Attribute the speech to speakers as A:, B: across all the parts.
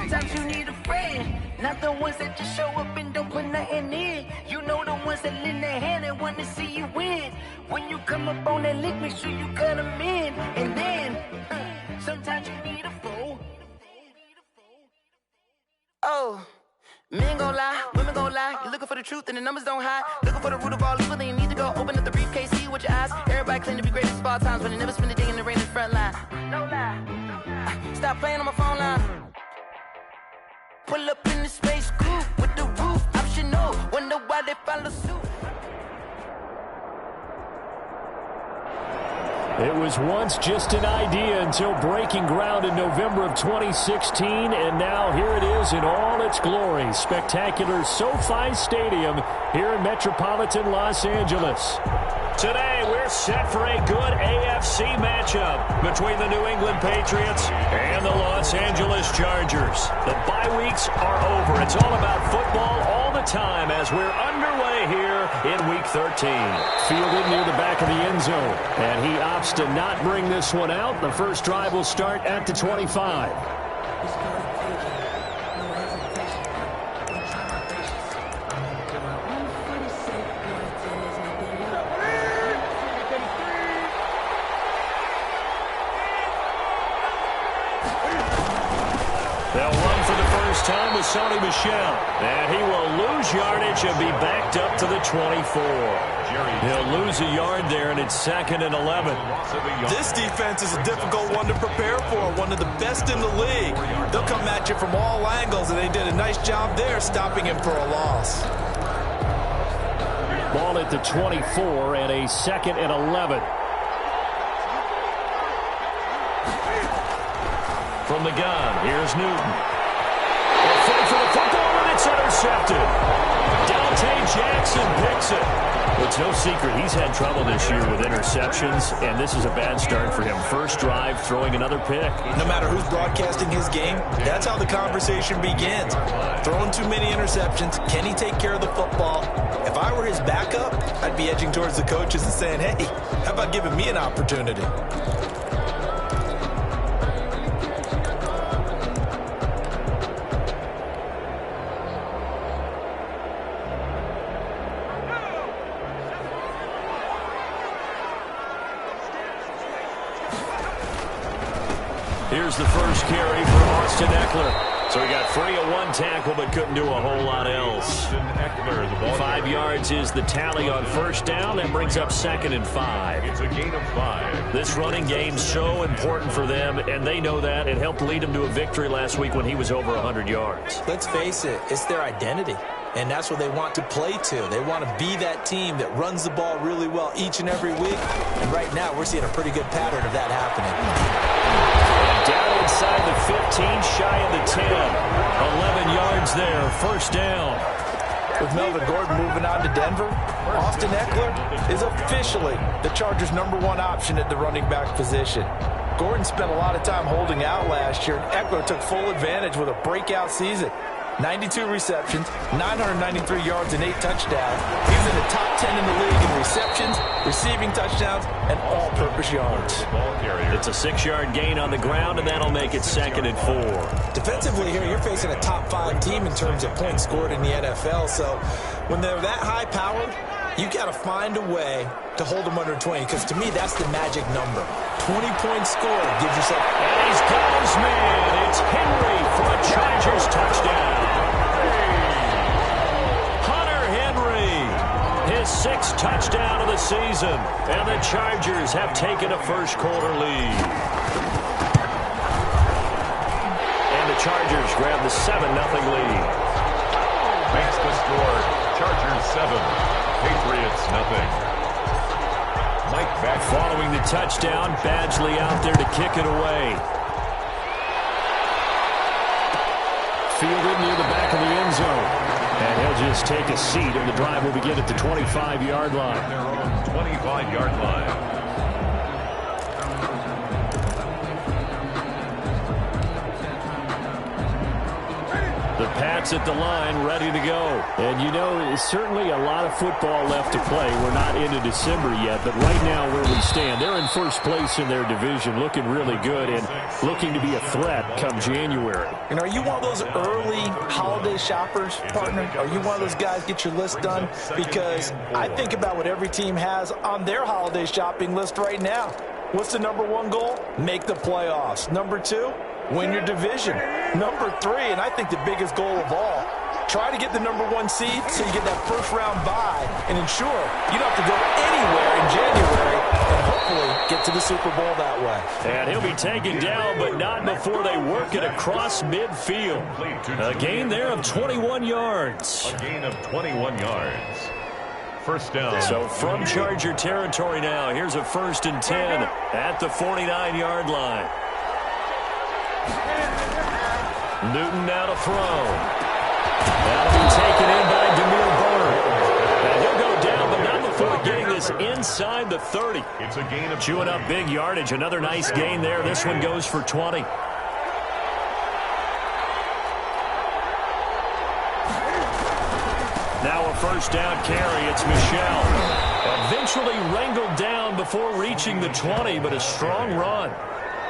A: Sometimes you need a friend, not the ones that just show up and don't put nothing in. You know the ones that lend their hand and want to see you win. When you come up on that lick, make sure you cut them in. And then, sometimes you need a foe. Oh, men gon' lie, women gon' lie. You're looking for the truth and the numbers don't hide. Looking for the root of all evil, then you need to go open up the briefcase, see with your eyes. Everybody claim to be greatest of all times, but they never spend a day in the rain in the front line. No lie. Stop playing on my phone line. Pull up in the space coupe with the roof optional. Wonder why they follow suit.
B: It was once just an idea until breaking ground in November of 2016, and now here it is in all its glory. Spectacular SoFi Stadium here in metropolitan Los Angeles. Today, we're set for a good AFC matchup between the New England Patriots and the Los Angeles Chargers. The bye weeks are over. It's all about football all the time as we're underway here in Week 13. Fielded near the back of the end zone, and he opts to not bring this one out. The first drive will start at the 25. They'll run for the first time with Sony Michel. And he will lose yardage and be backed up to the 24. He'll lose a yard there, and it's 2nd and 11.
C: This defense is a difficult one to prepare for, one of the best in the league. They'll come at you from all angles, and they did a nice job there stopping him for a loss.
B: Ball at the 24 and a 2nd and 11. From the gun, here's Newton. A fight for the football, and it's intercepted. Dante Jackson picks it. It's no secret he's had trouble this year with interceptions, and this is a bad start for him. First drive, throwing another pick.
C: No matter who's broadcasting his game, that's how the conversation begins. Throwing too many interceptions, can he take care of the football? If I were his backup, I'd be edging towards the coaches and saying, hey, how about giving me an opportunity?
B: Here's the first carry for Austin Ekeler. So he got free of one tackle but couldn't do a whole lot else. 5 yards is the tally on first down. That brings up 2nd and 5.
D: It's a gain of 5.
B: This running game's so important for them, and they know that. It helped lead them to a victory last week when he was over 100 yards.
C: Let's face it, it's their identity. And that's what they want to play to. They want to be that team that runs the ball really well each and every week. And right now, we're seeing a pretty good pattern of that happening.
B: Down inside the 15, shy of the 10. 11 yards there, first down.
C: With Melvin Gordon moving on to Denver, Austin Ekeler is officially the Chargers' #1 option at the running back position. Gordon spent a lot of time holding out last year, and Ekeler took full advantage with a breakout season. 92 receptions, 993 yards, and 8 touchdowns. He's in the top 10 in the league in receptions, receiving touchdowns, and all-purpose yards.
B: It's a 6-yard gain on the ground, and that'll make it 2nd and 4.
C: Defensively here, you're facing a top 5 team in terms of points scored in the NFL, so when they're that high-powered, you got to find a way to hold them under 20, because to me, that's the magic number. 20 points scored gives yourself...
B: And he's got his man. It's Henry for a Chargers touchdown. Hunter Henry, his 6th touchdown of the season, and the Chargers have taken a first-quarter lead. And the Chargers grab the 7-0 lead.
D: Makes the score Chargers 7, Patriots 0. Mike back
B: following the touchdown. Badgley out there to kick it away. Fielded near the back of the end zone. And he'll just take a seat, and the drive will begin at the 25-yard line.
D: their own 25-yard line.
B: The Pats at the line, ready to go. And, you know, there's certainly a lot of football left to play. We're not into December yet, but right now where we stand, they're in first place in their division, looking really good and looking to be a threat come January.
C: And are you one of those early holiday shoppers, partner? Are you one of those guys get your list done? Because I think about what every team has on their holiday shopping list right now. What's the number one goal? Make the playoffs. Number two, win your division. Number three, and I think the biggest goal of all, try to get the number one seed so you get that first round bye and ensure you don't have to go anywhere in January and hopefully get to the Super Bowl that way.
B: And he'll be taken down, but not before they work it across midfield. A gain there of 21 yards.
D: A gain of 21 yards. First down.
B: So from Charger territory now, here's a 1st and 10 at the 49-yard line. Newton now to throw. That'll be taken in by Damiere Byrd. And he'll go down, but not before getting this inside the 30.
D: It's a gain of
B: chewing up big yardage. Another nice gain there. This one goes for 20. Now a first down carry. It's Michel. Eventually wrangled down before reaching the 20, but a strong run.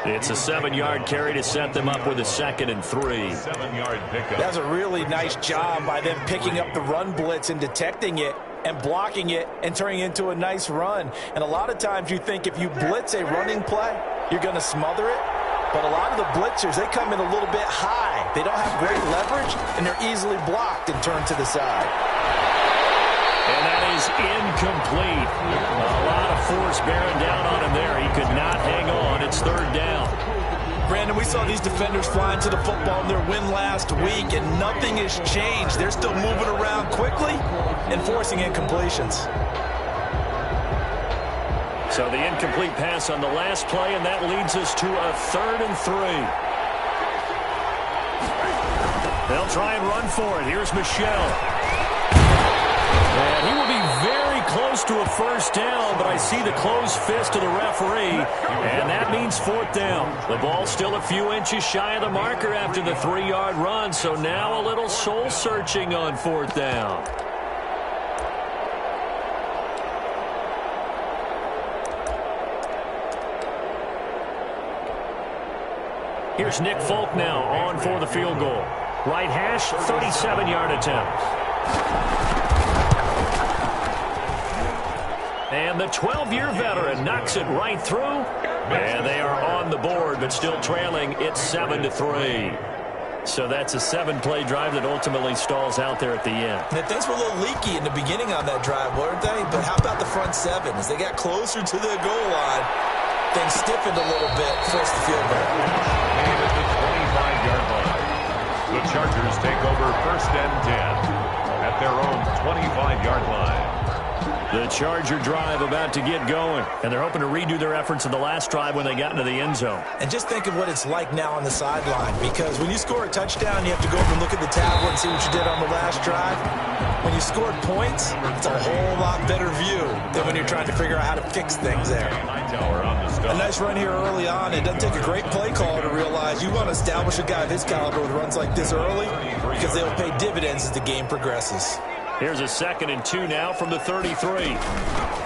B: It's a 7-yard carry to set them up with a 2nd and 3.
D: 7-yard pickup.
C: That's a really nice job by them picking up the run blitz and detecting it and blocking it and turning it into a nice run. And a lot of times you think if you blitz a running play, you're going to smother it. But a lot of the blitzers, they come in a little bit high. They don't have great leverage, and they're easily blocked and turned to the side.
B: And that is incomplete. A lot of force bearing down on him there. He could not hang on. It's 3rd down.
C: Brandon, we saw these defenders flying to the football in their win last week, and nothing has changed. They're still moving around quickly and forcing incompletions.
B: So the incomplete pass on the last play, and that leads us to a 3rd and 3. They'll try and run for it. Here's Michel. And he will be very close to a first down, but I see the closed fist of the referee, and that means 4th down. The ball's still a few inches shy of the marker after the 3-yard run, so now a little soul-searching on 4th down. Here's Nick Folk now on for the field goal. Right hash, 37-yard attempt. And the 12-year veteran knocks it right through. And they are on the board, but still trailing. It's 7-3. So that's a 7-play drive that ultimately stalls out there at the end.
C: And things were a little leaky in the beginning on that drive, weren't they? But how about the front 7? As they got closer to the goal line, things stiffened a little bit, forced the field goal.
D: And at the 25-yard line, the Chargers take over 1st and 10 at their own 25-yard line.
B: The Charger drive about to get going, and they're hoping to redo their efforts in the last drive when they got into the end zone.
C: And just think of what it's like now on the sideline, because when you score a touchdown, you have to go over and look at the tablet and see what you did on the last drive. When you scored points, it's a whole lot better view than when you're trying to figure out how to fix things there. A nice run here early on. It doesn't take a great play caller to realize you want to establish a guy of his caliber with runs like this early, because they'll pay dividends as the game progresses.
B: Here's a 2nd and 2 now from the 33.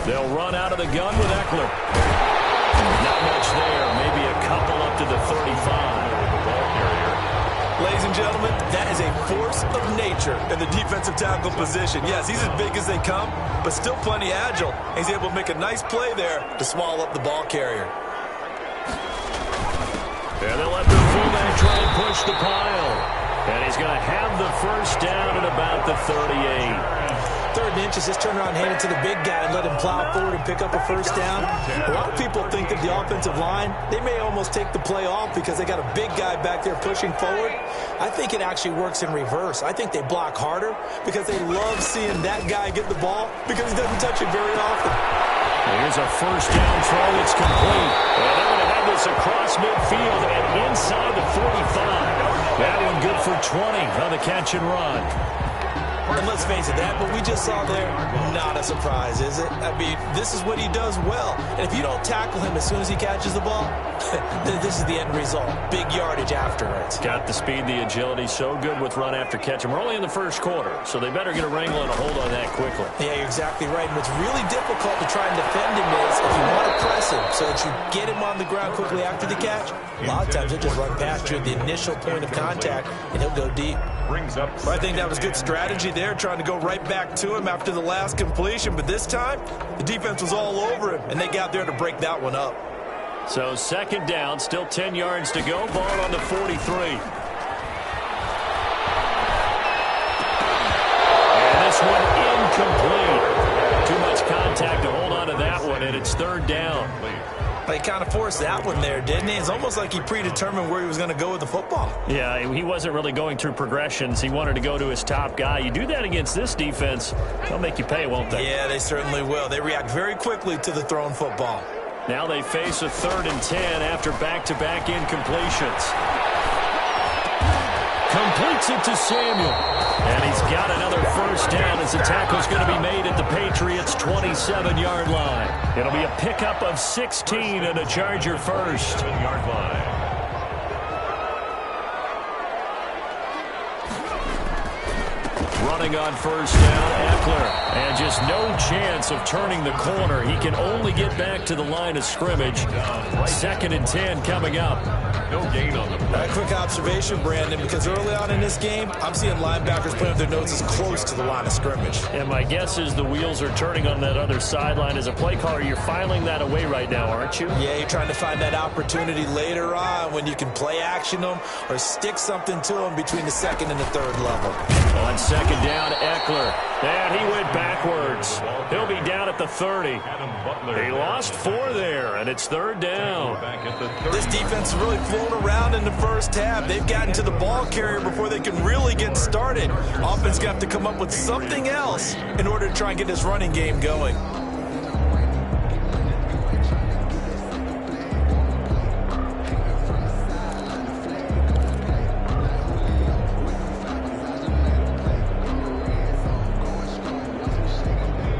B: They'll run out of the gun with Eckler. Not much there. Maybe a couple up to the 35.
C: Ladies and gentlemen, that is a force of nature in the defensive tackle position. Yes, he's as big as they come, but still plenty agile. He's able to make a nice play there to swallow up the ball carrier.
B: And they'll let the fullback try and push the pile. And he's going to have the first down at about the 38.
C: 3rd and inches, just turn around and hand it to the big guy and let him plow forward and pick up a first down. A lot of people think that the offensive line, they may almost take the play off because they got a big guy back there pushing forward. I think it actually works in reverse. I think they block harder because they love seeing that guy get the ball because he doesn't touch it very often.
B: Here's a first down throw. It's complete. And they're going to have this across midfield and inside the 45. That one good for 20 on the catch and run.
C: And let's face it, that what we just saw there, not a surprise, is it? I mean, this is what he does well. And if you don't tackle him as soon as he catches the ball, this is the end result. Big yardage afterwards.
B: Got the speed, the agility, so good with run after catch. And we're only in the first quarter, so they better get a wrangle and a hold on that quickly.
C: Yeah, you're exactly right. And what's really difficult to try and defend him is if you want to press him so that you get him on the ground quickly after the catch, a lot of times he'll just run past you at the initial point of contact, and he'll go deep.
D: Well,
C: I think that was good strategy there, trying to go right back to him after the last completion. But this time, the defense was all over him, and they got there to break that one up.
B: So second down, still 10 yards to go. Ball on the 43. And this one incomplete. Too much contact to hold on to that one, and it's third down.
C: He kind of forced that one there, didn't he? It's almost like he predetermined where he was going to go with the football.
B: Yeah, he wasn't really going through progressions. He wanted to go to his top guy. You do that against this defense, they'll make you pay, won't they?
C: Yeah, they certainly will. They react very quickly to the thrown football.
B: Now they face a 3rd and 10 after back-to-back incompletions. Completes it to Samuel. And he's got another first down as the tackle's going to be made at the Patriots' 27-yard line. It'll be a pickup of 16 and a Charger first.
D: 7-yard line.
B: Running on first down, Eckler. And just no chance of turning the corner. He can only get back to the line of scrimmage. 2nd and 10 coming up.
D: No gain on the play.
C: A quick observation, Brandon, because early on in this game, I'm seeing linebackers playing with their noses close to the line of scrimmage.
B: And my guess is the wheels are turning on that other sideline. As a play caller, you're filing that away right now, aren't you?
C: Yeah, you're trying to find that opportunity later on when you can play action them or stick something to them between the 2nd and the 3rd level.
B: On 2nd down, Eckler. And he went backwards. He'll be down at the 30. He lost 4 there, and it's 3rd down.
C: This defense is really flown around in the first half. They've gotten to the ball carrier before they can really get started. Offense got to come up with something else in order to try and get this running game going.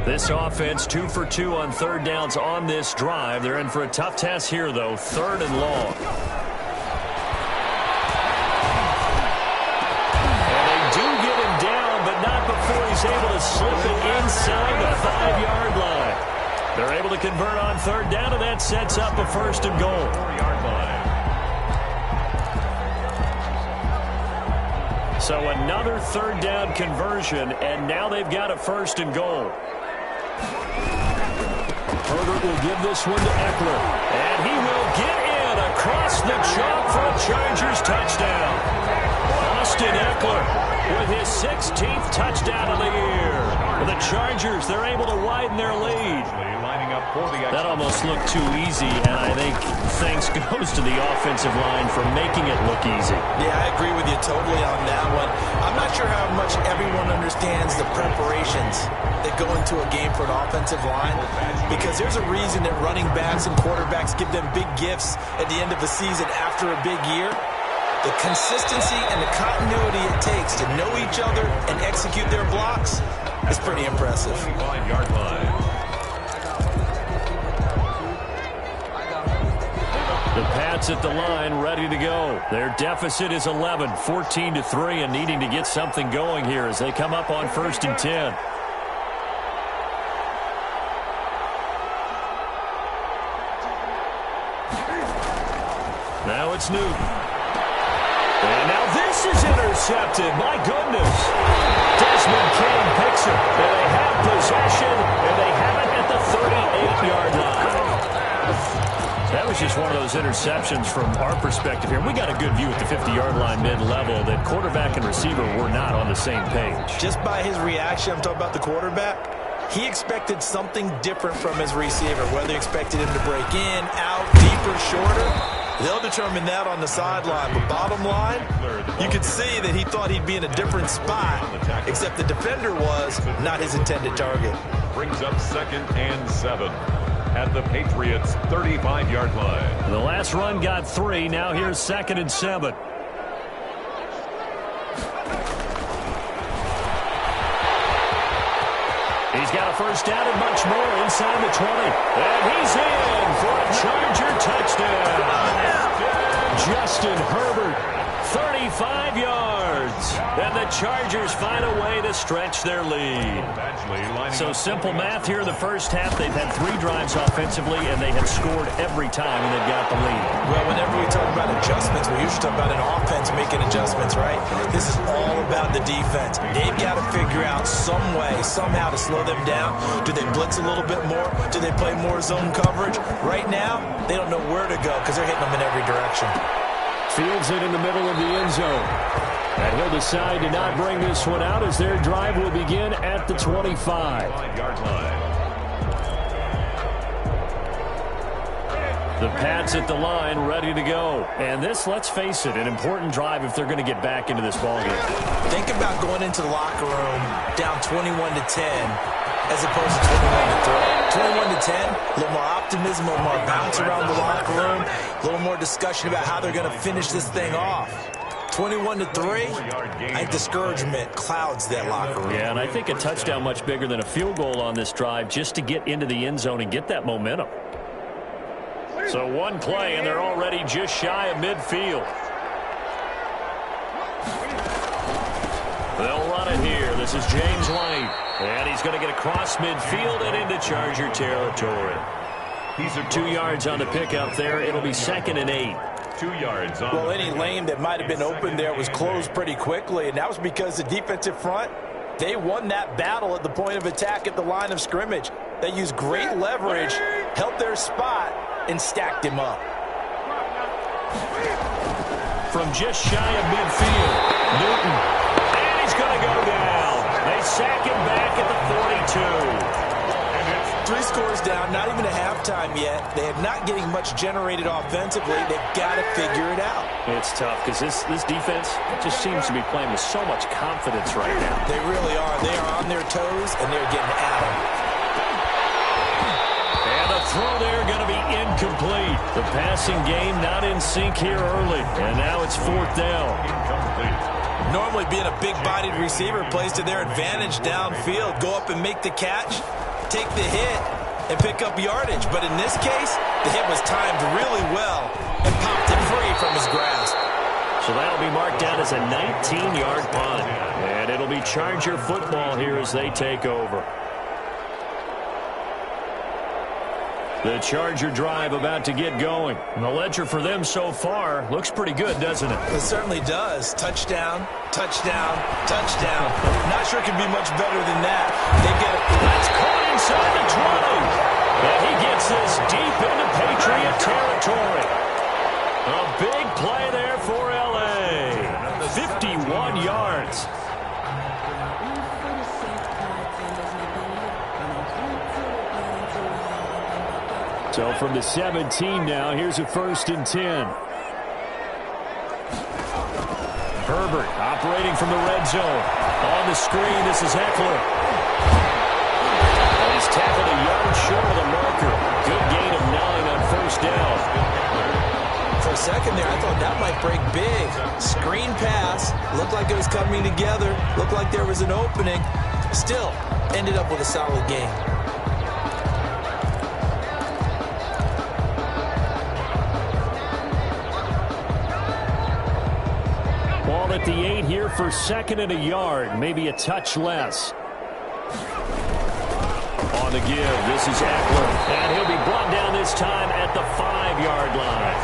B: This offense 2 for 2 on 3rd downs on this drive. They're in for a tough task here, though. 3rd and long. And they do get him down, but not before he's able to slip it inside the 5-yard line. They're able to convert on 3rd down, and that sets up a 1st and goal.
D: 4-yard line.
B: So another 3rd down conversion, and now they've got a 1st and goal. Herbert will give this one to Eckler. And he will get in across the chalk for a Chargers touchdown. Austin Eckler with his 16th touchdown of the year. For the Chargers, they're able to widen their lead. That almost looked too easy, and I think thanks goes to the offensive line for making it look easy.
C: Yeah, I agree with you totally on that one. I'm not sure how much everyone understands the preparations that go into a game for an offensive line, because there's a reason that running backs and quarterbacks give them big gifts at the end of the season after a big year. The consistency and the continuity it takes to know each other and execute their blocks is pretty impressive.
D: 5-yard line.
B: The Pats at the line, ready to go. Their deficit is 11, 14-3, and needing to get something going here as they come up on 1st and 10. Now it's Newton. And now this is intercepted. My goodness. Desmond King picks it. And they have possession, and they have it at the 38-yard line. That was just one of those interceptions from our perspective here. We got a good view at the 50-yard line mid-level that quarterback and receiver were not on the same page.
C: Just by his reaction, I'm talking about the quarterback, he expected something different from his receiver, whether he expected him to break in, out, deeper, shorter. They'll determine that on the sideline. But bottom line, you could see that he thought he'd be in a different spot, except the defender was not his intended target.
D: Brings up 2nd and 7 at the Patriots' 35-yard line.
B: The last run got 3. Now here's 2nd and 7. He's got a first down and much more inside the 20. And he's in for a Charger touchdown. Justin Herbert, 35 yards. And the Chargers find a way to stretch their lead. So simple math here in the first half. They've had 3 drives offensively, and they have scored every time, and they've got the lead.
C: Well, whenever we talk about adjustments, we usually talk about an offense making adjustments, right? This is all about the defense. They've got to figure out some way, somehow to slow them down. Do they blitz a little bit more? Do they play more zone coverage? Right now, they don't know where to go because they're hitting them in every direction.
B: Fields it in the middle of the end zone. And he'll decide to not bring this one out as their drive will begin at the 25. The Pats at the line, ready to go. And this, let's face it, an important drive if they're going to get back into this ballgame.
C: Think about going into the locker room down 21-10 as opposed to 21-3. 21-10, a little more optimism, a little more bounce around the locker room, a little more discussion about how they're going to finish this thing off. 21-3, I think discouragement clouds that locker room.
B: Yeah, and I think a touchdown much bigger than a field goal on this drive just to get into the end zone and get that momentum. So one play, and they're already just shy of midfield. They'll run it here. This is James White. And he's going to get across midfield and into Charger territory. 2 yards on the pickup there. It'll be 2nd and 8.
D: 2 yards on.
C: Well, any lane that might have been open there was closed pretty quickly, and that was because the defensive front, they won that battle at the point of attack at the line of scrimmage. They used great leverage, held their spot, and stacked him up.
B: From just shy of midfield, Newton. And he's going to go down. They sack him back at the 42.
C: 3 scores down, not even a halftime yet. They are not getting much generated offensively. They've got to figure it out.
B: It's tough because this defense just seems to be playing with so much confidence right now.
C: They really are. They are on their toes, and they're getting at them.
B: And the throw there going to be incomplete. The passing game not in sync here early. And now it's 4th down.
D: Incomplete.
C: Normally being a big-bodied receiver plays to their advantage downfield. Go up and make the catch, take the hit, and pick up yardage. But in this case, the hit was timed really well and popped it free from his grasp.
B: So that'll be marked down as a 19-yard punt. And it'll be Charger football here as they take over. The Charger drive about to get going. And the ledger for them so far looks pretty good, doesn't it?
C: It certainly does. Touchdown, touchdown, touchdown. Not sure it can be much better than that. They get it.
B: That's caught inside the 20. And he gets this deep into Patriot territory. A big play there for L.A. 51 yards. So from the 17 now, here's a 1st and 10. Herbert operating from the red zone. On the screen, this is Eckler. And he's tackled a yard short of the marker. Good gain of 9 on 1st down.
C: For a second there, I thought that might break big. Screen pass. Looked like it was coming together. Looked like there was an opening. Still, ended up with a solid game.
B: Ball at the 8 here for 2nd and a yard. Maybe a touch less. On the give, this is Eckler. And he'll be brought down this time at the 5-yard line.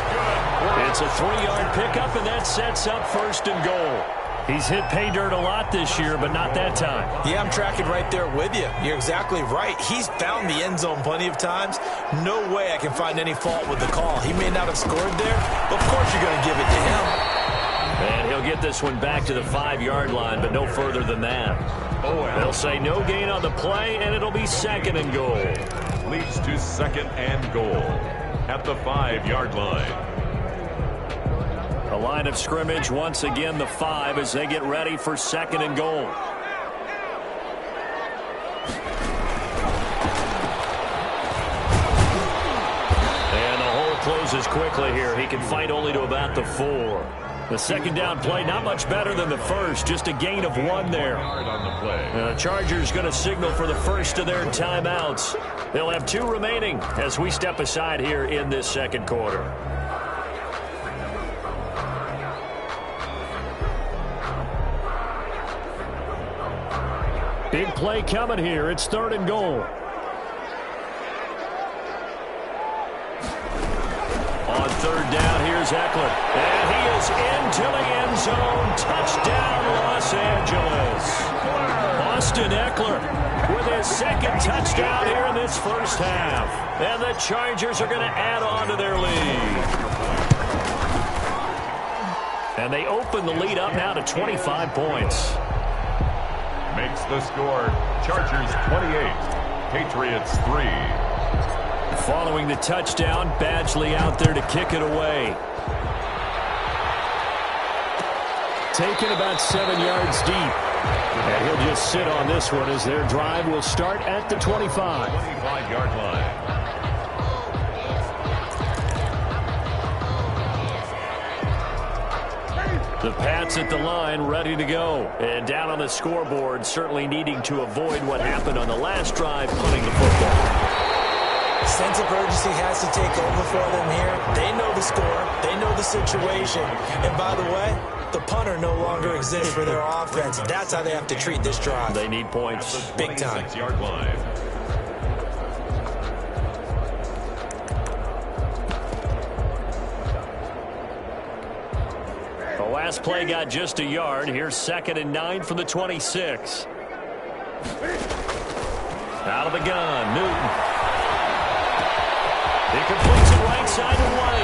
B: It's a 3-yard pickup, and that sets up 1st and goal. He's hit pay dirt a lot this year, but not that time.
C: Yeah, I'm tracking right there with you. You're exactly right. He's found the end zone plenty of times. No way I can find any fault with the call. He may not have scored there, but of course you're going to give it to him.
B: And he'll get this one back to the 5-yard line, but no further than that. They'll say no gain on the play, and it'll be 2nd and goal.
D: Leads to 2nd and goal at the 5-yard line.
B: The line of scrimmage, once again, the 5 as they get ready for 2nd and goal. And the hole closes quickly here. He can fight only to about the 4. The second down play, not much better than the first, just a gain of 1 there.
D: On the play.
B: The Chargers going to signal for the first of their timeouts. They'll have 2 remaining as we step aside here in this second quarter. Big play coming here. It's 3rd and goal. On 3rd down, here's Eckler. And he is into the end zone. Touchdown, Los Angeles. Austin Eckler with his 2nd touchdown here in this first half. And the Chargers are going to add on to their lead. And they open the lead up now to 25 points.
D: Makes the score Chargers 28, Patriots 3.
B: Following the touchdown, Badgley out there to kick it away. Taken about 7 yards deep. And he'll just sit on this one as their drive will start at the 25.
D: 25-yard line.
B: The Pats at the line, ready to go. And down on the scoreboard, certainly needing to avoid what happened on the last drive, punting the football.
C: Sense of urgency has to take over for them here. They know the score. They know the situation. And by the way, the punter no longer exists for their offense. That's how they have to treat this drive.
B: They need points.
C: Big time.
D: 26-yard line.
B: The last play got just a yard. Here's 2nd and 9 from the 26. Out of the gun, Newton. He completes it right side away.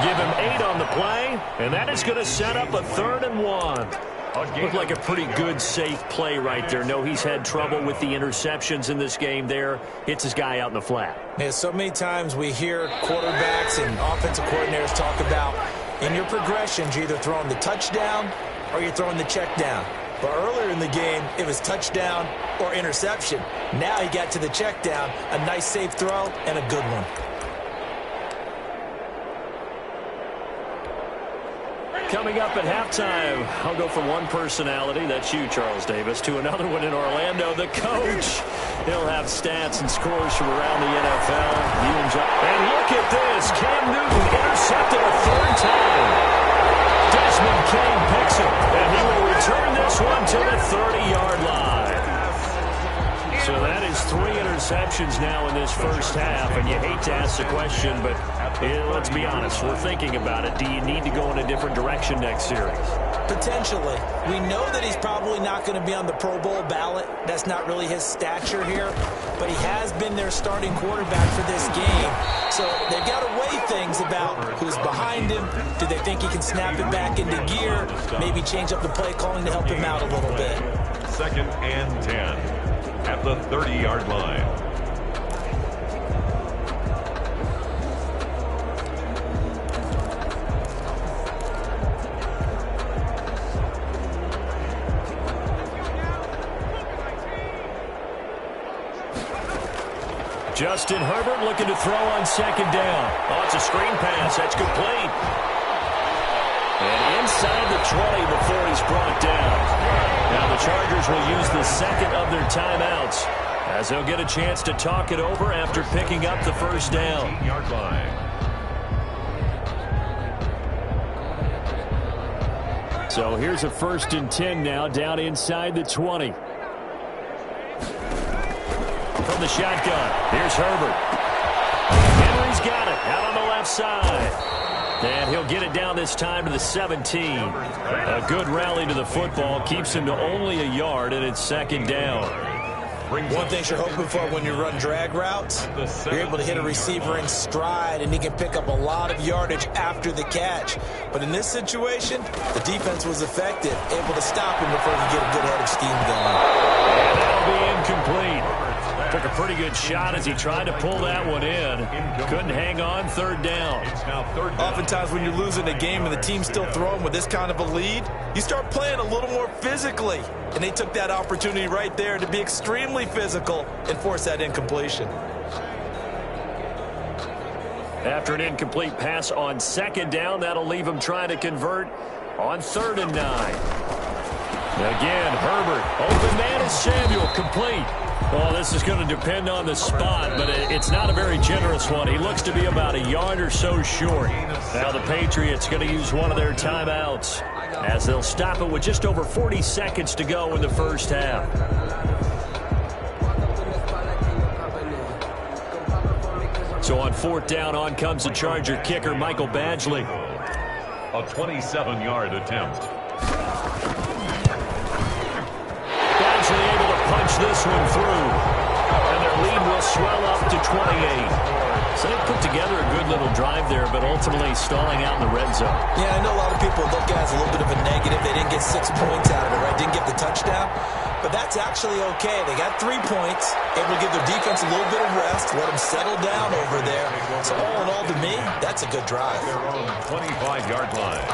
B: Give him 8 on the play, and that is going to set up a 3rd and 1. Looked like a pretty good, safe play right there. No, he's had trouble with the interceptions in this game there. Hits his guy out in the flat.
C: Yeah, so many times we hear quarterbacks and offensive coordinators talk about in your progressions, you're either throwing the touchdown or you're throwing the check down. But earlier in the game, it was touchdown or interception. Now he got to the check down, a nice safe throw, and a good one.
B: Coming up at halftime, I'll go from one personality, that's you, Charles Davis, to another one in Orlando, the coach. He'll have stats and scores from around the NFL. And look at this, Cam Newton intercepted a 3rd time. Desmond King picks it, and he will return this one to the 30-yard line. So that is 3 interceptions now in this first half, and you hate to ask the question, but let's be honest, we're thinking about it. Do you need to go in a different direction next series?
C: Potentially. We know that he's probably not going to be on the Pro Bowl ballot. That's not really his stature here, but he has been their starting quarterback for this game. So they've got to weigh things about who's behind him. Do they think he can snap it back into gear? Maybe change up the play calling to help him out a little bit.
D: 2nd and 10 at the 30-yard line.
B: Justin Herbert looking to throw on 2nd down. Oh, it's a screen pass. That's complete. And inside the 20 before he's brought down. Now the Chargers will use the 2nd of their timeouts as they'll get a chance to talk it over after picking up the 1st down.
D: 8-yard line.
B: So here's a 1st and 10 now down inside the 20. From the shotgun, here's Herbert. Henry's got it out on the left side. And he'll get it down this time to the 17. A good rally to the football keeps him to only a yard, and it's 2nd down.
C: One thing you're hoping for when you run drag routes, you're able to hit a receiver in stride, and he can pick up a lot of yardage after the catch. But in this situation, the defense was effective, able to stop him before he get a good head of steam going.
B: And that'll be incomplete. Took a pretty good shot as he tried to pull that one in. Couldn't hang on, 3rd down.
C: Oftentimes when you're losing a game and the team's still throwing with this kind of a lead, you start playing a little more physically. And they took that opportunity right there to be extremely physical and force that incompletion.
B: After an incomplete pass on second down, that'll leave him trying to convert on 3rd and 9. Again, Herbert. Open man is Samuel. Complete. Well, this is going to depend on the spot, but it's not a very generous one. He looks to be about a yard or so short. Now the Patriots going to use one of their timeouts as they'll stop it with just over 40 seconds to go in the first half. So on 4th down, on comes the Charger kicker, Michael Badgley.
D: A 27-yard attempt.
B: Badgley able to punch this one through. And their lead will swell up to 28. So they put together a good little drive there, but ultimately stalling out in the red zone.
C: Yeah, I know a lot of people look at it as a little bit of a negative. They didn't get 6 points out of it, right? Didn't get the touchdown. But that's actually okay. They got 3 points, able to give their defense a little bit of rest, let them settle down over there. So all in all, to me, that's a good drive.
D: Their own 25-yard line.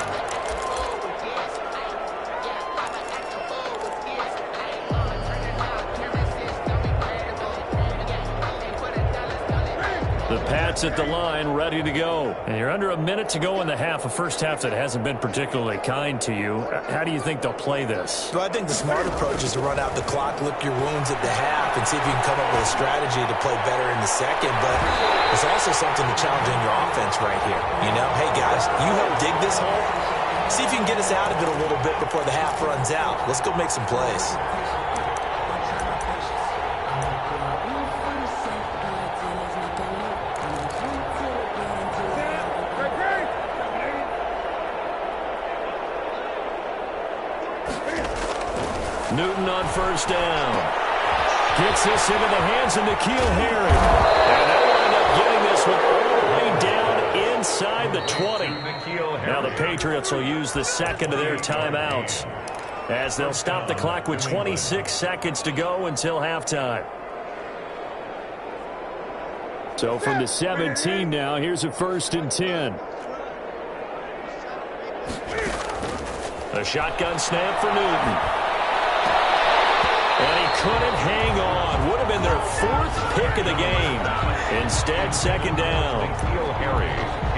B: The Pats at the line, ready to go. And you're under a minute to go in the half, a first half that hasn't been particularly kind to you. How do you think they'll play this?
C: Well, I think the smart approach is to run out the clock, lick your wounds at the half, and see if you can come up with a strategy to play better in the second. But there's also something to challenge in your offense right here. You know, hey, guys, you help dig this hole. See if you can get us out of it a little bit before the half runs out. Let's go make some plays.
B: Newton on 1st down. Gets this into the hands of N'Keal Harry. And they'll wind up getting this one all the way down inside the 20. Now the Patriots will use the second of their timeouts as they'll stop the clock with 26 seconds to go until halftime. So from the 17 now, here's a 1st and 10. A shotgun snap for Newton. And he couldn't hang on. Would have been their 4th pick of the game. Instead, 2nd down.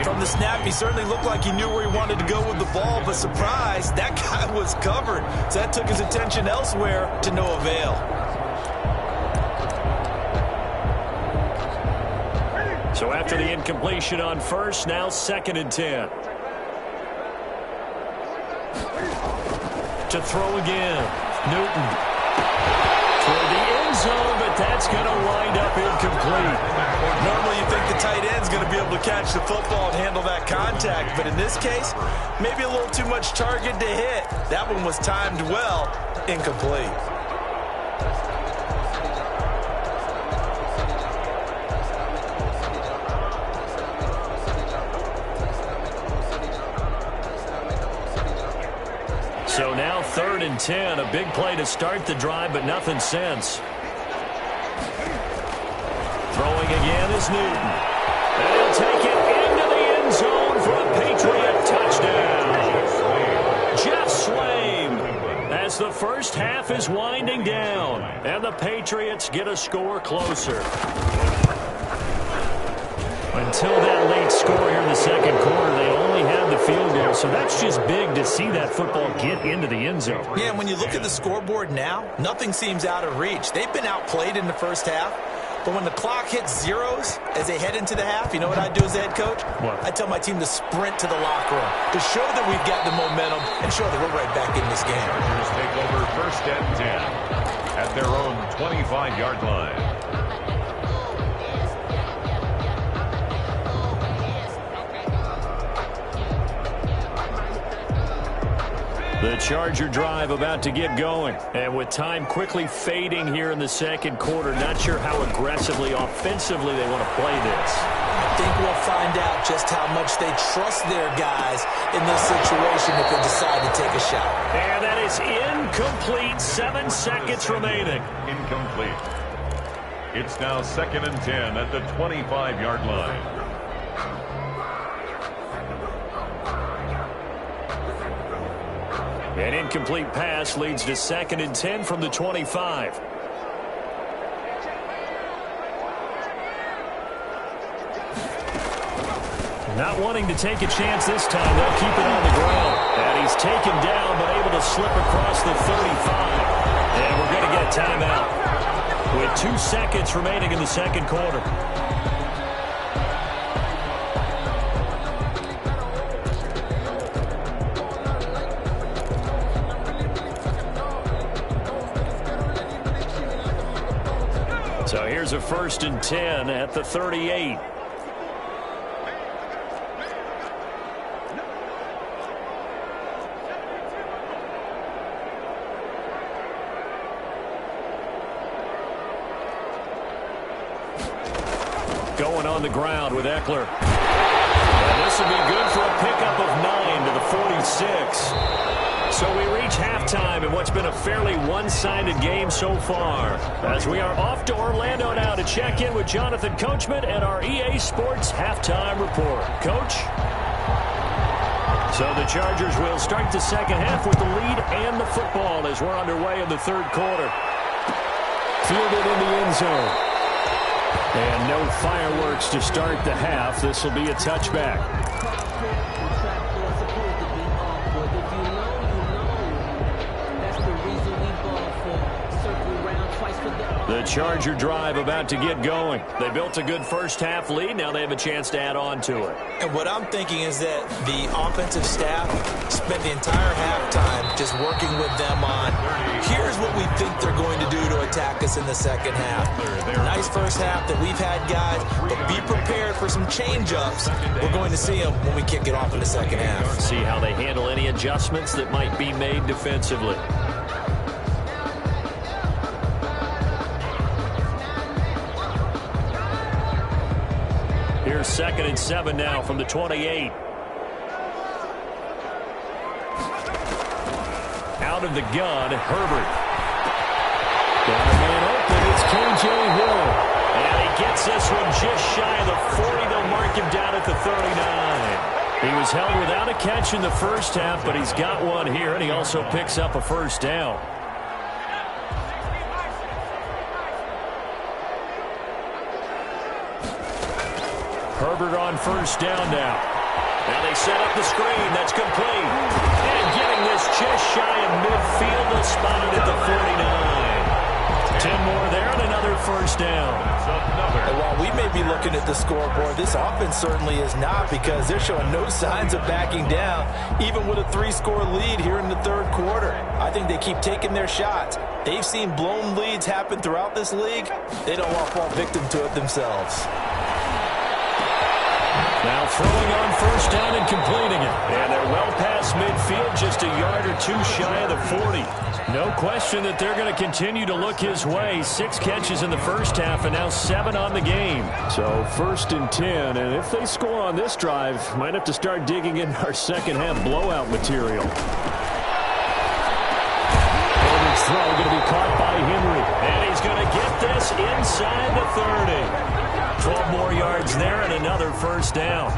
C: From the snap, he certainly looked like he knew where he wanted to go with the ball, but surprise, that guy was covered. So that took his attention elsewhere to no avail.
B: So after the incompletion on 1st, now 2nd and 10. To throw again. Newton. For the end zone, but that's going to wind up incomplete.
C: Normally you think the tight end's going to be able to catch the football and handle that contact, but in this case, maybe a little too much target to hit. That one was timed well, incomplete.
B: So now 3rd and 10, a big play to start the drive, but nothing since. Throwing again is Newton. And he'll take it into the end zone for a Patriot touchdown. Jeff Swaim, as the first half is winding down, and the Patriots get a score closer. Until that late score here in the second quarter, they only had the field goal. So that's just big to see that football get into the end zone.
C: Yeah, and when you look at the scoreboard now, nothing seems out of reach. They've been outplayed in the first half. But when the clock hits zeros as they head into the half, you know what I do as the head coach?
B: What?
C: I tell my team to sprint to the locker room to show that we've got the momentum and show that we're right back in this game.
D: Chargers take over 1st and 10 at their own 25-yard line.
B: The Charger drive about to get going. And with time quickly fading here in the second quarter, not sure how aggressively, offensively they want to play this.
C: I think we'll find out just how much they trust their guys in this situation if they decide to take a shot.
B: And that is incomplete. 7 seconds remaining.
D: Incomplete. It's now 2nd and 10 at the 25-yard line.
B: An incomplete pass leads to 2nd and 10 from the 25. Not wanting to take a chance this time. They'll keep it on the ground. And he's taken down, but able to slip across the 35. And we're going to get a timeout with 2 seconds remaining in the second quarter. So here's a 1st and 10 at the 38. Going on the ground with Eckler. And this will be good for a pickup of 9 to the 46. So we reach halftime in what's been a fairly one-sided game so far. As we are off to Orlando now to check in with Jonathan Coachman and our EA Sports Halftime Report. Coach? So the Chargers will start the second half with the lead and the football as we're underway in the third quarter. Fielded in the end zone. And no fireworks to start the half. This will be a touchback. The Charger drive about to get going. They built a good first half lead. Now they have a chance to add on to it.
C: And what I'm thinking is that the offensive staff spent the entire halftime just working with them on, here's what we think they're going to do to attack us in the second half. Nice first half that we've had, guys, but be prepared for some change-ups. We're going to see them when we kick it off in the second half.
B: See how they handle any adjustments that might be made defensively. Here's 2nd and 7 now from the 28. Out of the gun, Herbert. Got a man open, it's KJ Hill. And he gets this one just shy of the 40. They'll mark him down at the 39. He was held without a catch in the first half, but he's got one here, and he also picks up a first down. Herbert on first down now. Now they set up the screen. That's complete. And getting this just shy of midfield. They'll spot it at the 49. 10 more there and another first down.
C: And while we may be looking at the scoreboard, this offense certainly is not, because they're showing no signs of backing down, even with a 3-score lead here in the third quarter. I think they keep taking their shots. They've seen blown leads happen throughout this league. They don't want to fall victim to it themselves.
B: Now throwing on first down and completing it. And they're well past midfield, just a yard or two shy of the 40. No question that they're going to continue to look his way. 6 catches in the first half and now 7 on the game. So 1st and 10. And if they score on this drive, might have to start digging in our second half blowout material. Herbert's throw going to be caught by Henry. And he's going to get this inside the 30. 12 more yards there and another first down.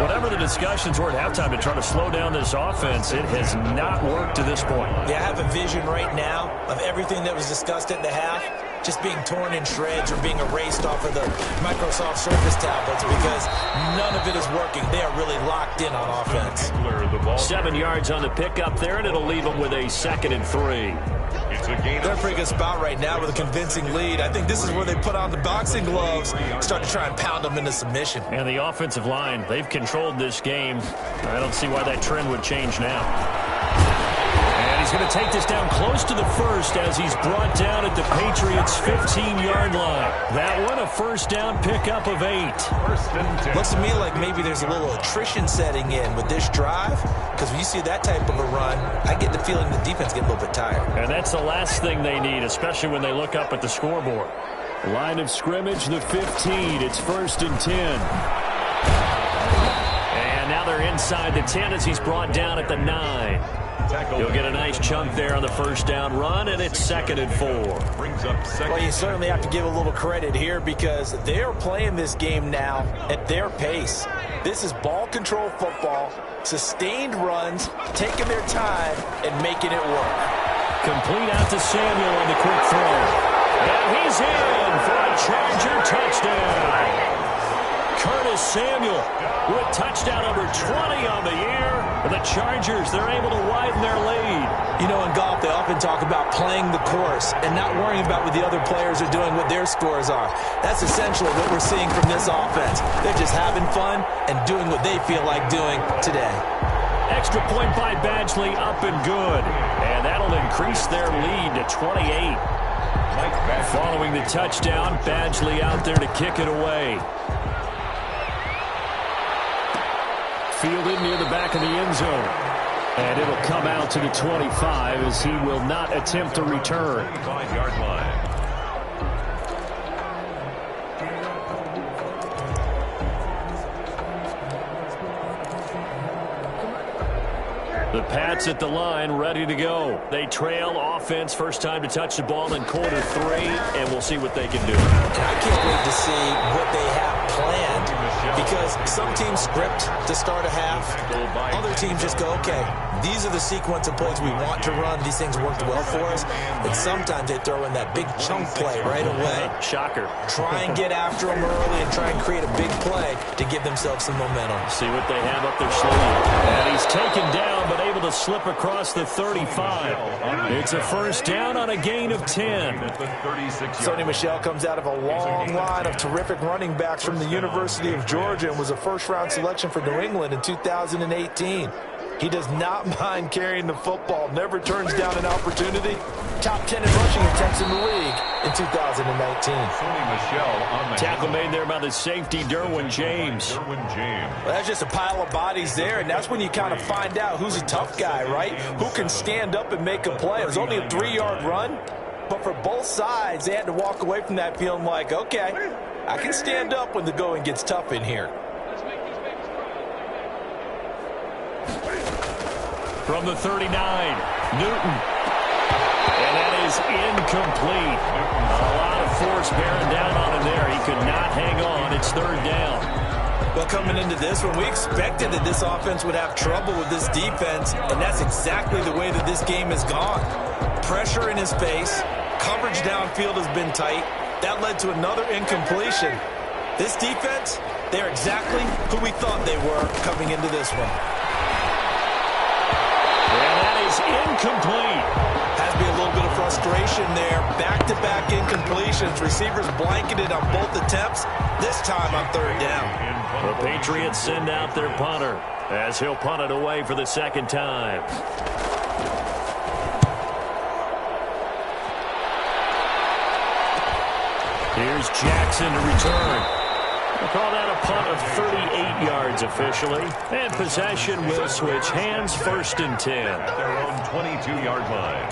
B: Whatever the discussions were at halftime to try to slow down this offense, it has not worked to this point.
C: Yeah, I have a vision right now of everything that was discussed at the half just being torn in shreds or being erased off of the Microsoft Surface tablets, because none of it is working. They are really locked in on offense.
B: 7 yards on the pickup there, and it'll leave them with a 2nd and 3.
C: They're in a pretty good spot right now with a convincing lead. I think this is where they put on the boxing gloves, start to try and pound them into submission.
B: And the offensive line, they've controlled this game. I don't see why that trend would change now. And he's going to take this down close to the first as he's brought down at the Patriots' 15-yard line. That one, a first down pickup of 8.
C: Looks to me like maybe there's a little attrition setting in with this drive, because when you see that type of a run, I get the feeling the defense get a little bit tired.
B: And that's the last thing they need, especially when they look up at the scoreboard. Line of scrimmage, the 15. It's 1st and 10. And now they're inside the 10 as he's brought down at the 9. He'll get a nice chunk there on the first down run, and it's 2nd and 4.
C: Well, you certainly have to give a little credit here, because they're playing this game now at their pace. This is ball control football, sustained runs, taking their time and making it work.
B: Complete out to Samuel on the quick throw. And he's in for a Charger touchdown. Curtis Samuel with touchdown number 20 on the year. The Chargers, they're able to widen their lead.
C: You know, in golf, they often talk about playing the course and not worrying about what the other players are doing, what their scores are. That's essentially what we're seeing from this offense. They're just having fun and doing what they feel like doing today.
B: Extra point by Badgley, up and good. And that'll increase their lead to 28. Following the touchdown, Badgley out there to kick it away. Fielded near the back of the end zone. And it'll come out to the 25 as he will not attempt to return.
D: 5-yard line.
B: The Pats at the line, ready to go. They trail offense, first time to touch the ball in quarter 3, and we'll see what they can do.
C: And I can't wait to see what they have planned, because some teams script to start a half. Other teams just go, okay, these are the sequence of plays we want to run. These things worked well for us. And sometimes they throw in that big chunk play right away.
B: Shocker.
C: Try and get after them early and try and create a big play to give themselves some momentum.
B: See what they have up their sleeve. And he's taken down, but able to slip across the 35. It's a first down on a gain of 10.
C: Sony Michel comes out of a long line of terrific running backs from the University of Georgia and was a first-round selection for New England in 2018. He does not mind carrying the football, never turns down an opportunity. Top 10 in rushing attempts in the league in 2019.
B: Tackle made there by the safety, Derwin James.
C: Well, that's just a pile of bodies there, and that's when you kind of find out who's a tough guy, right? Who can stand up and make a play. It was only a 3-yard run, but for both sides, they had to walk away from that feeling like, okay, I can stand up when the going gets tough in here.
B: From the 39, Newton. And that is incomplete. A lot of force bearing down on him there. He could not hang on. It's third down.
C: Well, coming into this one, we expected that this offense would have trouble with this defense, and that's exactly the way that this game has gone. Pressure in his face. Coverage downfield has been tight. That led to another incompletion. This defense, they're exactly who we thought they were coming into this one.
B: Incomplete.
C: Has to be a little bit of frustration there. Back-to-back incompletions. Receivers blanketed on both attempts. This time on third down.
B: The Patriots send out their punter as he'll punt it away for the second time. Here's Jackson to return. We'll call that a punt of 38 yards officially. And possession will switch hands, first and 10.
D: At their own 22-yard line.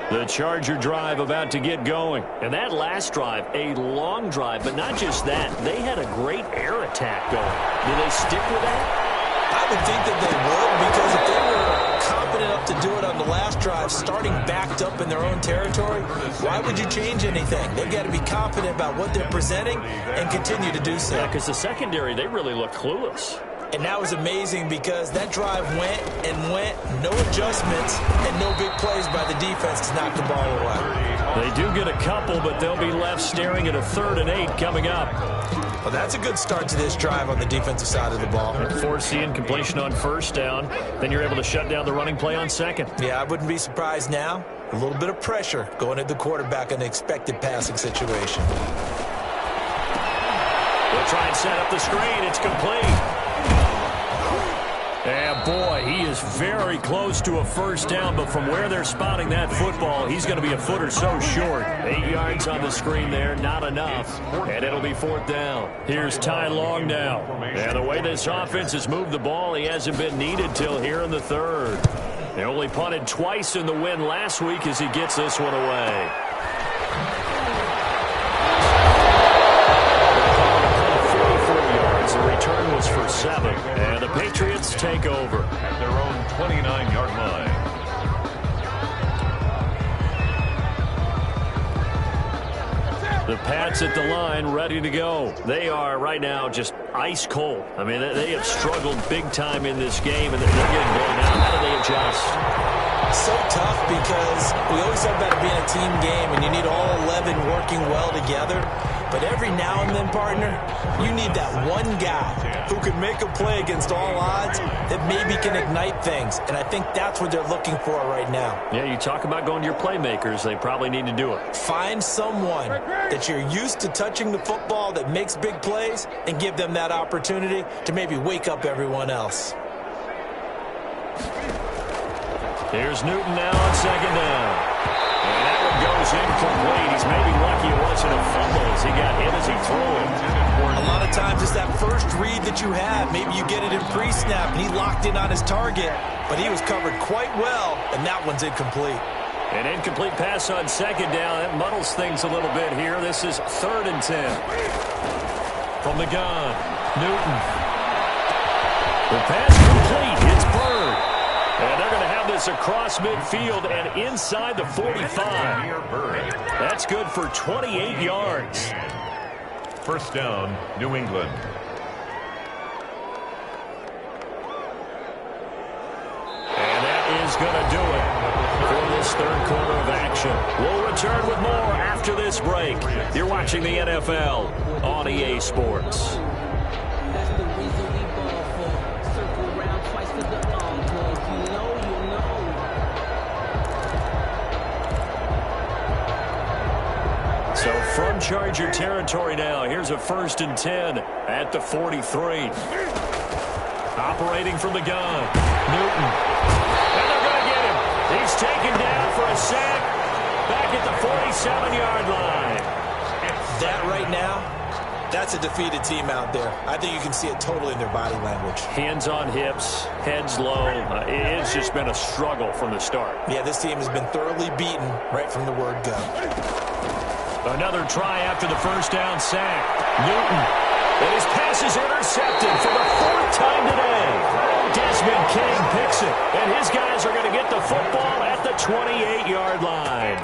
B: The Charger drive about to get going. And that last drive, a long drive, but not just that. They had a great air attack going. Do they stick with that?
C: I would think that they would, because if they were confident enough to do it on the last drive, starting backed up in their own territory, why would you change anything? They've got to be confident about what they're presenting and continue to do so.
B: Yeah, because the secondary, they really look clueless.
C: And that was amazing because that drive went and went, no adjustments, and no big plays by the defense to knock the ball away.
B: They do get a couple, but they'll be left staring at a 3rd and 8 coming up.
C: Well, that's a good start to this drive on the defensive side of the ball.
B: Force the incompletion on first down. Then you're able to shut down the running play on second.
C: Yeah, I wouldn't be surprised now. A little bit of pressure going at the quarterback in an expected passing situation.
B: They'll try and set up the screen. It's complete. And boy, he is very close to a first down, but from where they're spotting that football, he's going to be a foot or so short. 8 yards on the screen there, not enough. And it'll be 4th down. Here's Ty Long now. And the way this offense has moved the ball, he hasn't been needed till here in the 3rd. They only punted twice in the win last week as he gets this one away. The return was for 7, and the Patriots take over
D: at their own 29-yard line.
B: The Pats Pats at the line, ready to go. They are right now just ice cold. I mean, they have struggled big time in this game, and they're getting blown out. How do they adjust?
C: So tough because we always talk about it being a team game, and you need all 11 working well together. But every now and then, partner, you need that one guy who can make a play against all odds that maybe can ignite things. And I think that's what they're looking for right now.
B: Yeah, you talk about going to your playmakers. They probably need to do it.
C: Find someone that you're used to touching the football that makes big plays and give them that opportunity to maybe wake up everyone else.
B: Here's Newton now on second down. And that one goes incomplete. He's maybe lucky it wasn't a fumble as he got hit as he threw it.
C: A lot of times it's that first read that you have. Maybe you get it in pre-snap and he locked in on his target, but he was covered quite well, and that one's incomplete.
B: An incomplete pass on second down. That muddles things a little bit here. This is 3rd and 10. From the gun, Newton. The pass complete. It's Bird. And they're going to have this across midfield and inside the 45. That's good for 28 yards.
D: First down, New England.
B: And that is going to do it for this third quarter of action. We'll return with more after this break. You're watching the NFL on EA Sports. So from Charger territory now, here's a 1st and 10 at the 43. Operating from the gun, Newton. And they're going to get him. He's taken down for a sack back at the 47-yard line.
C: That right now, that's a defeated team out there. I think you can see it totally in their body language.
B: Hands on hips, heads low. It's just been a struggle from the start.
C: Yeah, this team has been thoroughly beaten right from the word go.
B: Another try after the first down sack. Newton. And his pass is intercepted for the 4th time today. Desmond King picks it. And his guys are going to get the football at the 28-yard line.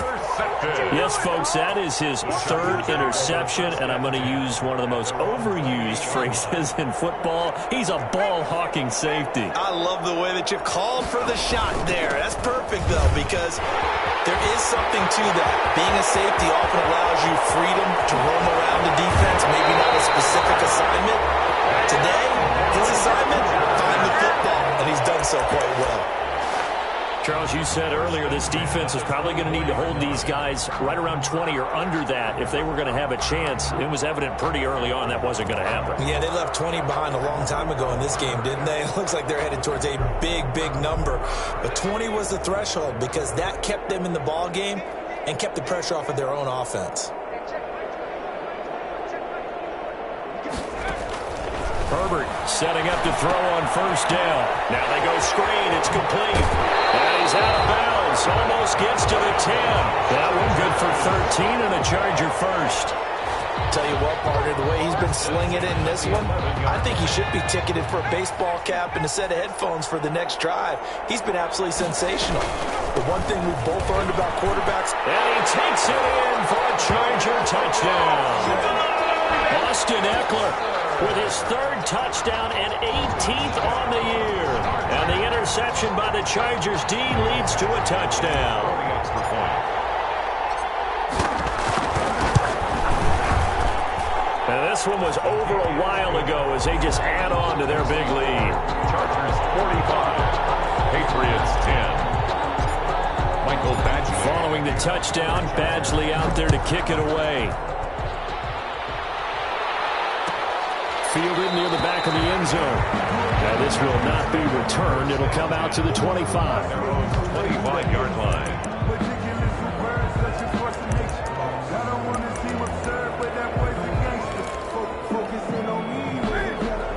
B: Yes, folks, that is his 3rd interception. And I'm going to use one of the most overused phrases in football. He's a ball-hawking safety.
C: I love the way that you called for the shot there. That's perfect, though, because there is something to that. Being a safety often allows you freedom to roam around the defense, maybe not a specific assignment. Today, his assignment, find the football, and he's done so quite well.
B: Charles, you said earlier this defense is probably going to need to hold these guys right around 20 or under that if they were going to have a chance. It was evident pretty early on that wasn't going to happen.
C: Yeah, they left 20 behind a long time ago in this game, didn't they? It looks like they're headed towards a big, big number. But 20 was the threshold because that kept them in the ball game and kept the pressure off of their own offense.
B: Herbert setting up to throw on first down. Now they go screen. It's complete. And he's out of bounds. Almost gets to the 10. That one good for 13 and a Charger first.
C: Tell you what, partner, the way he's been slinging it in this one, I think he should be ticketed for a baseball cap and a set of headphones for the next drive. He's been absolutely sensational. The one thing we've both learned about quarterbacks.
B: And he takes it in for a Charger touchdown. Austin Eckler with his 3rd touchdown and 18th on the year. And the interception by the Chargers D leads to a touchdown. And this one was over a while ago as they just add on to their big lead.
D: Chargers 45, Patriots 10. Michael Badgley.
B: Following the touchdown, Badgley out there to kick it away. Fielded near the back of the end zone. Now this will not be returned. It'll come out to the 25.
D: 25-yard line.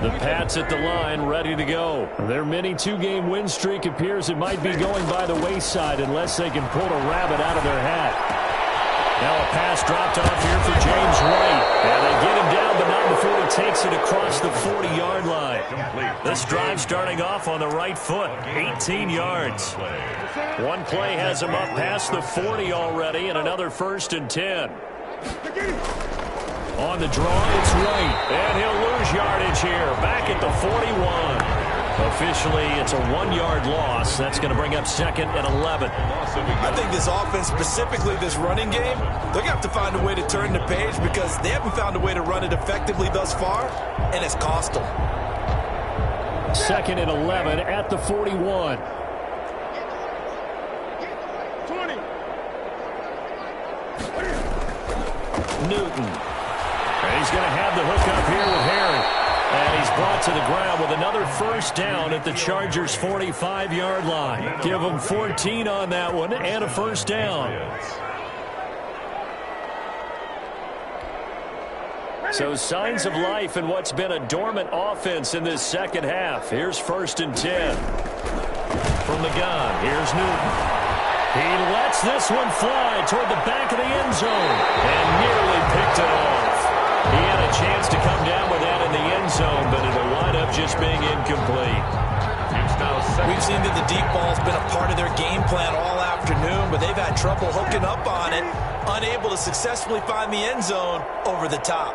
B: The Pats at the line, ready to go. Their mini 2-game win streak appears it might be going by the wayside unless they can pull a rabbit out of their hat. Now a pass dropped off here for James White. And they get him down, but not before he takes it across the 40-yard line. This drive starting off on the right foot, 18 yards. One play has him up past the 40 already, and another 1st and 10. On the draw, it's White. And he'll lose yardage here. Back at the 41. Officially, it's a 1-yard loss. That's going to bring up second and 11.
C: I think this offense, specifically this running game, they're going to have to find a way to turn the page because they haven't found a way to run it effectively thus far, and it's cost them.
B: Second and 11 at the 41.
E: 20.
B: Newton. And he's going to have the hook up here with Harry. And he's brought to the ground with another first down at the Chargers' 45-yard line. Give them 14 on that one and a first down. So signs of life in what's been a dormant offense in this second half. Here's first and 10. From the gun, here's Newton. He lets this one fly toward the back of the end zone and nearly picked it off. He had a chance to come down with that in the end zone, but it'll wind up just being incomplete.
C: We've seen that the deep ball's been a part of their game plan all afternoon, but they've had trouble hooking up on it, unable to successfully find the end zone over the top.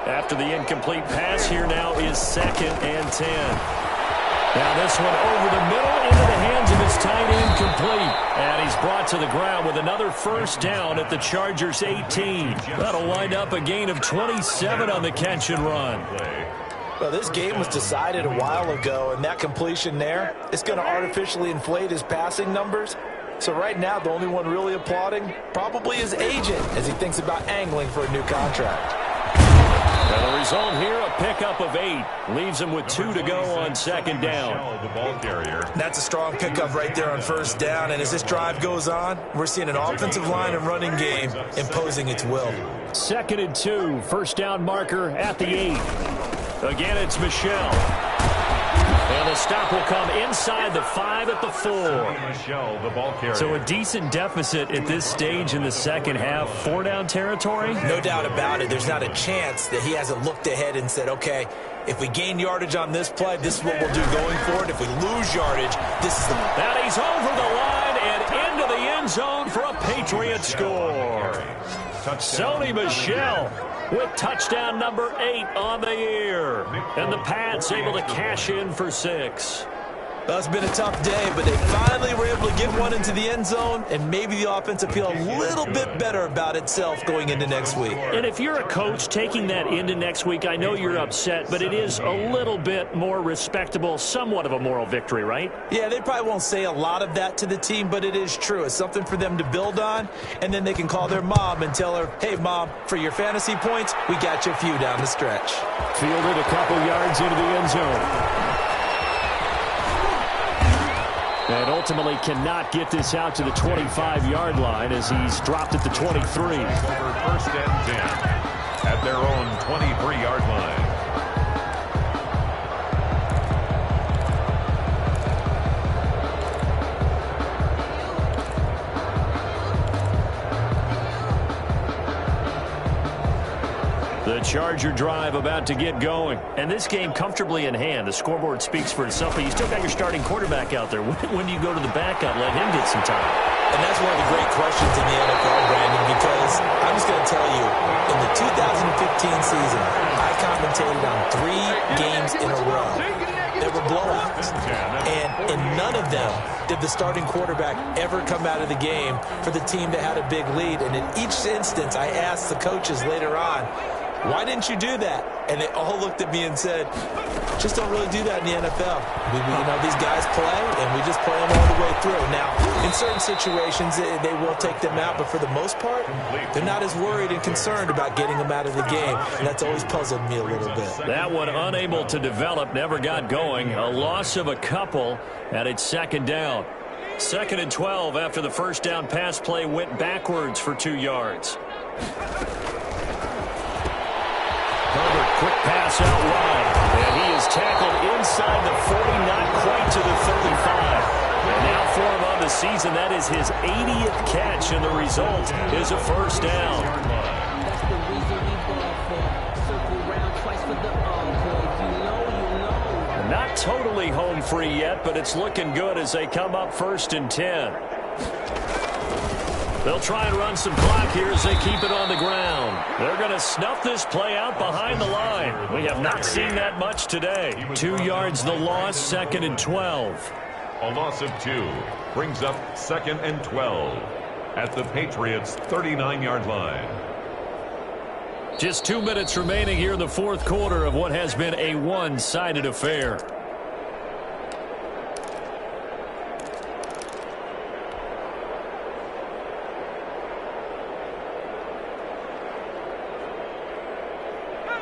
B: After the incomplete pass, here now is second and 10. Now this one over the middle into the hands of his tight end, complete. And he's brought to the ground with another first down at the Chargers' 18. That'll wind up a gain of 27 on the catch and run.
C: Well, this game was decided a while ago, and that completion there is going to artificially inflate his passing numbers. So right now, the only one really applauding probably his agent as he thinks about angling for a new contract.
B: And the result here, a pickup of 8. Leaves him with 2 to go on second down.
C: That's a strong pickup right there on first down. And as this drive goes on, we're seeing an offensive line and running game imposing its will.
B: Second and 2. First down marker at the 8. Again, it's Michel. And the stop will come inside the 5 at the 4. So a decent deficit at this stage in the second half. 4-down territory?
C: No doubt about it. There's not a chance that he hasn't looked ahead and said, okay, if we gain yardage on this play, this is what we'll do going forward. If we lose yardage, this is the...
B: And he's over the line and into the end zone for a Patriot score. Sony Michel with touchdown number 8 on the year. And the Pats able to cash in for 6.
C: Well, it's been a tough day, but they finally were able to get one into the end zone, and maybe the offense will feel a little bit better about itself going into next week.
B: And if you're a coach taking that into next week, I know you're upset, but it is a little bit more respectable, somewhat of a moral victory, right?
C: Yeah, they probably won't say a lot of that to the team, but it is true. It's something for them to build on, and then they can call their mom and tell her, hey, Mom, for your fantasy points, we got you a few down the stretch.
B: Fielded a couple yards into the end zone. And ultimately cannot get this out to the 25-yard line as he's dropped at the 23.
D: First and 10 at their own 23-yard line.
B: The Charger drive about to get going. And this game comfortably in hand. The scoreboard speaks for itself, but you still got your starting quarterback out there. When do you go to the backup, let him get some time?
C: And that's one of the great questions in the NFL, Brandon, because I'm just going to tell you, in the 2015 season, I commentated on 3 games in a row. There were blowouts. And in none of them did the starting quarterback ever come out of the game for the team that had a big lead. And in each instance, I asked the coaches later on, why didn't you do that? And they all looked at me and said, just don't really do that in the NFL. You know, these guys play, and we just play them all the way through. Now, in certain situations, they will take them out, but for the most part, they're not as worried and concerned about getting them out of the game, and that's always puzzled me a little bit.
B: That one unable to develop, never got going. A loss of a couple, and it's second down. Second and 12 after the first down pass play went backwards for 2 yards. Herbert, quick pass out wide, and he is tackled inside the 40, not quite to the 35. And now for him on the season, that is his 80th catch, and the result is a first down.
F: That's the reason we ball for. Circle round twice for the boys. You know.
B: Not totally home free yet, but it's looking good as they come up first and 10. They'll try and run some clock here as they keep it on the ground. They're going to snuff this play out behind the line. We have not seen that much today. 2 yards the loss, 2nd and 12.
D: A loss of 2 brings up 2nd and 12 at the Patriots' 39-yard line.
B: Just 2 minutes remaining here in the 4th quarter of what has been a one-sided affair.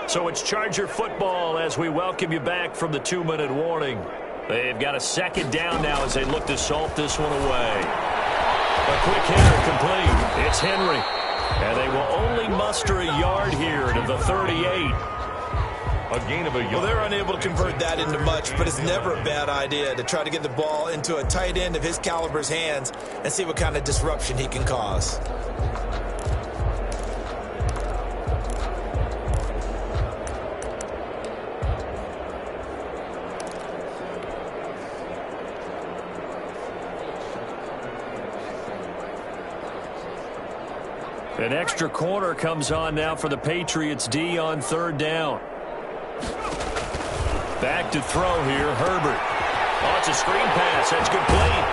B: So it's Charger football as we welcome you back from the 2-minute warning. They've got a 2nd down now as they look to salt this one away. A quick hitter complete. It's Henry. And they will only muster a yard here to the 38.
D: A gain of a yard.
C: Well, they're unable to convert that into much, but it's never a bad idea to try to get the ball into a tight end of his caliber's hands and see what kind of disruption he can cause.
B: An extra corner comes on now for the Patriots D on 3rd down. Back to throw here, Herbert. Oh, it's a screen pass. That's complete.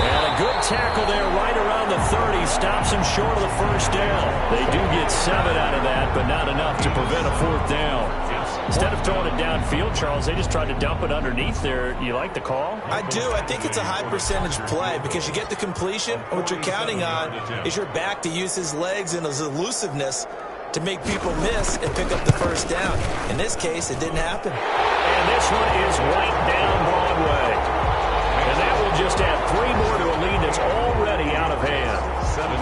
B: And a good tackle there right around the 30. Stops him short of the 1st down. They do get 7 out of that, but not enough to prevent a 4th down. Instead of throwing it downfield, Charles, they just tried to dump it underneath there. You like the call?
C: I do. I think it's a high percentage play because you get the completion. What you're counting on is your back to use his legs and his elusiveness to make people miss and pick up the 1st down. In this case, it didn't happen.
B: And this one is right down Broadway. And that will just add 3 more to a lead that's already out of hand.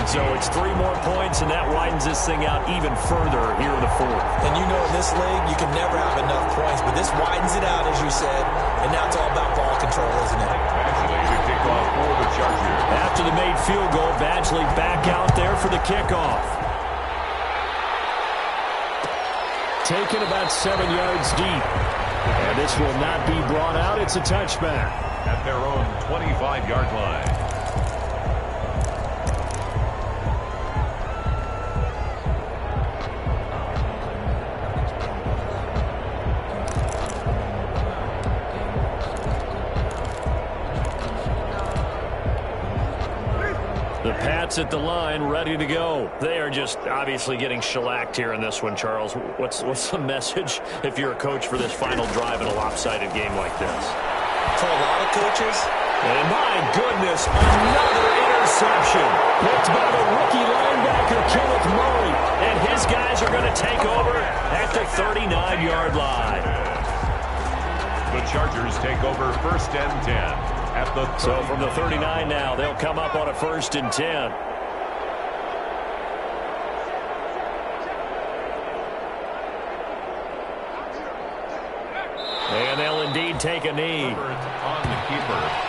B: So it's 3 more points, and that widens this thing out even further here in the 4th.
C: And you know in this league, you can never have enough points, but this widens it out, as you said, and now it's all about ball control, isn't it?
D: Badgley to kick off for the Chargers.
B: After the made field goal, Badgley back out there for the kickoff. Taken about 7 yards deep. And this will not be brought out. It's a touchback.
D: At their own 25-yard line.
B: The Pats at the line, ready to go. They are just obviously getting shellacked here in this one, Charles. What's the message if you're a coach for this final drive in a lopsided game like this?
C: For a lot of coaches.
B: And my goodness, another interception. Picked by the rookie linebacker, Kenneth Murray. And his guys are going to take over at the 39-yard line.
D: The Chargers take over 1st and 10.
B: So from the 39 now, they'll come up on a 1st and 10. And they'll indeed take a knee.
D: On the keeper.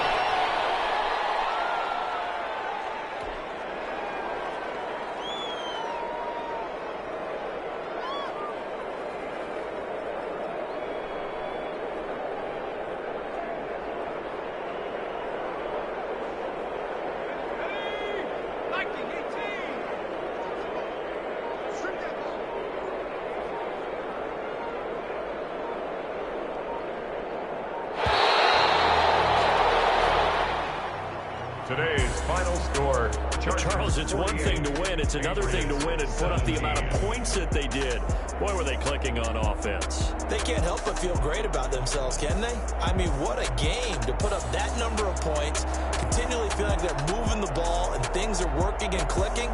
D: Today's final score.
B: Charles, it's one thing to win. It's another thing to win and put up the amount of points that they did. Boy, were they clicking on offense.
C: They can't help but feel great about themselves, can they? I mean, what a game to put up that number of points, continually feel like they're moving the ball and things are working and clicking.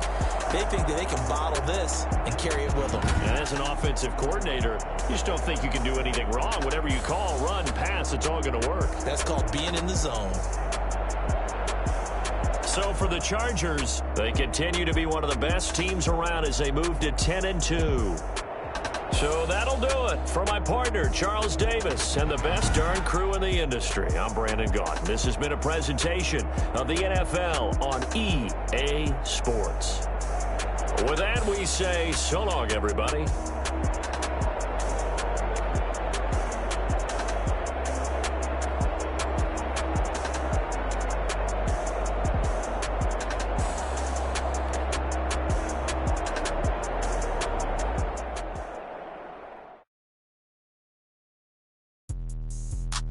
C: They think that they can bottle this and carry it with them.
B: And as an offensive coordinator, you just don't think you can do anything wrong. Whatever you call, run, pass, it's all going to work.
C: That's called being in the zone.
B: So for the Chargers, they continue to be one of the best teams around as they move to 10-2. So that'll do it for my partner, Charles Davis, and the best darn crew in the industry. I'm Brandon Gaudin. This has been a presentation of the NFL on EA Sports. With that, we say so long, everybody.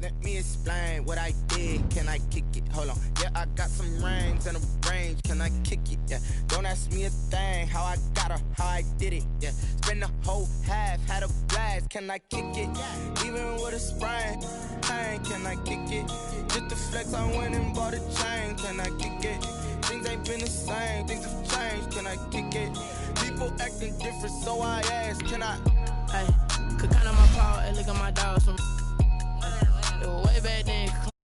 E: Let me explain what I did. Can I kick it? Hold on. Yeah, I got some rings and a range. Can I kick it? Yeah. Don't ask me a thing. How I got her, how I did it. Yeah. Spend the whole half, had a blast. Can I kick it? Even with a sprain. Pain, can I kick it? Just to flex, I went and bought a chain. Can I kick it? Things ain't been the same. Things have changed. Can I kick it? People acting different, so I ask. Can I?
F: Hey, could count on my power and look at my dogs from. Way back then.